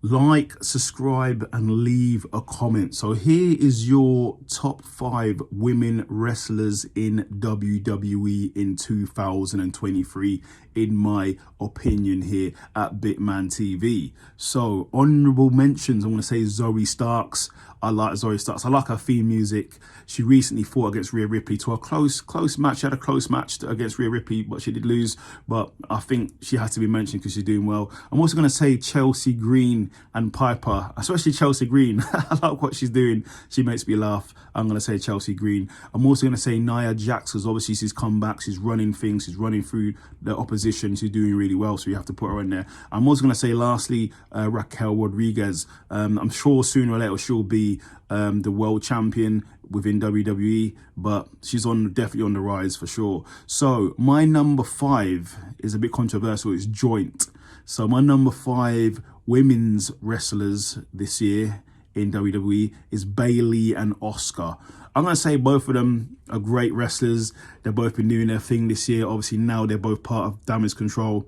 like, subscribe, and leave a comment. So here is your top 5 women wrestlers in WWE in 2023, in my opinion, here at Bitman TV. So honorable mentions, I'm going to say Zoe Starks. I like Zoe Starks. I like her theme music. She recently fought against Rhea Ripley to a close match. She had a close match against Rhea Ripley, but she did lose. But I think she has to be mentioned because she's doing well. I'm also going to say Chelsea Green and Piper, especially Chelsea Green. I like what she's doing. She makes me laugh. I'm going to say Chelsea Green. I'm also going to say Nia Jax, because obviously she's come back. She's running things. She's running through the opposition. She's doing really well, so you have to put her in there. I'm also going to say, lastly, Raquel Rodriguez. I'm sure sooner or later she'll be the world champion within WWE, but she's definitely on the rise for sure. So my number 5 is a bit controversial. It's joint. So my number 5 women's wrestlers this year in WWE is Bayley and Asuka. I'm going to say both of them are great wrestlers. They've both been doing their thing this year. Obviously now they're both part of Damage Control.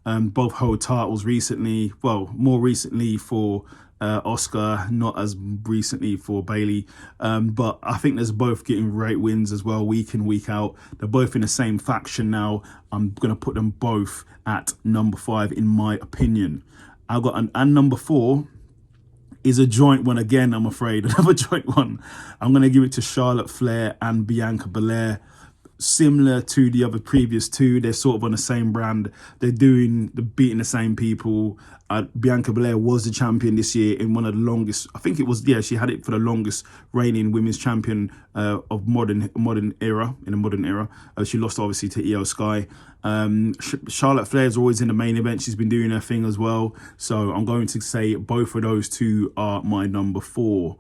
Both hold titles recently. Well, more recently for Asuka, not as recently for Bayley. But I think there's both getting great wins as well, week in, week out. They're both in the same faction now. I'm going to put them both at number 5 in my opinion. I've got and number 4 is a joint one again, I'm afraid. Another joint one. I'm going to give it to Charlotte Flair and Bianca Belair. Similar to the other previous two, they're sort of on the same brand. They're beating the same people. Bianca Belair was the champion this year in one of the longest, I think it was, yeah, she had it for the longest reigning women's champion of modern era. She lost obviously to Io Sky. Charlotte Flair's always in the main event. She's been doing her thing as well. So I'm going to say both of those two are my number 4.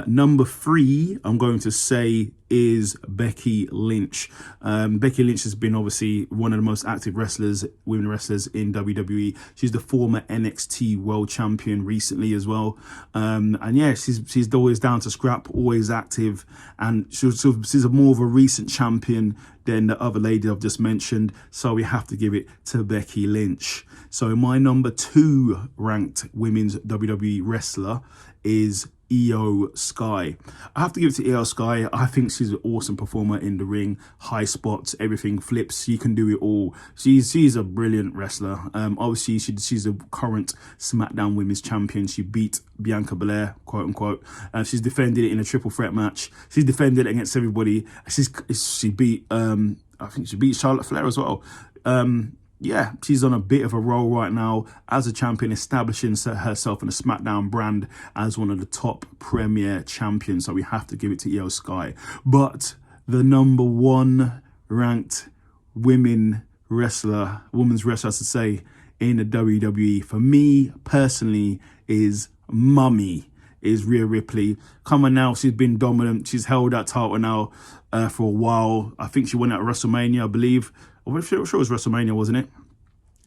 Number 3, I'm going to say, is Becky Lynch. Becky Lynch has been obviously one of the most active women wrestlers in WWE. She's the former NXT world champion recently as well. And yeah, she's always down to scrap, always active. And she's more of a recent champion than the other lady I've just mentioned. So we have to give it to Becky Lynch. So my number 2 ranked women's WWE wrestler is Io Sky. I have to give it to Io Sky. I think she's an awesome performer in the ring. High spots, everything flips. She can do it all. She's a brilliant wrestler. Obviously, she's a current SmackDown Women's Champion. She beat Bianca Belair, quote unquote. She's defended it in a triple threat match. She's defended it against everybody. She beat I think she beat Charlotte Flair as well. Yeah, she's on a bit of a roll right now as a champion, establishing herself in the SmackDown brand as one of the top premier champions. So we have to give it to Io Sky. But the number 1 ranked women's wrestler, I should say, in the WWE, for me personally, is Mummy, is Rhea Ripley. Come on now, she's been dominant. She's held that title now for a while. I think she won at WrestleMania, I believe. I'm sure it was WrestleMania, wasn't it?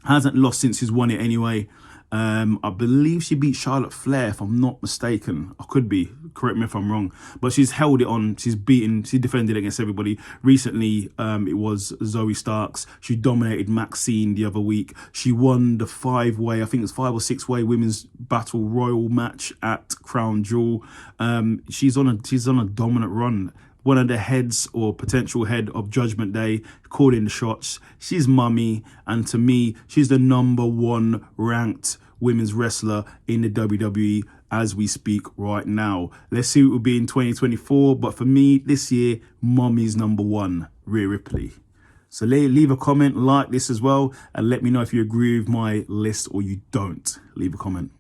Hasn't lost since she's won it anyway. I believe she beat Charlotte Flair, if I'm not mistaken. I could be. Correct me if I'm wrong. But she's held it on. She defended against everybody. Recently, it was Zoe Starks. She dominated Maxine the other week. She won the 5-way, I think it's 5 or 6-way women's battle royal match at Crown Jewel. She's on a dominant run. One of the heads or potential head of Judgment Day, calling the shots. She's Mummy, and to me, she's the number 1 ranked women's wrestler in the WWE as we speak right now. Let's see what it will be in 2024, but for me, this year, Mummy's number 1, Rhea Ripley. So leave a comment, like this as well, and let me know if you agree with my list or you don't. Leave a comment.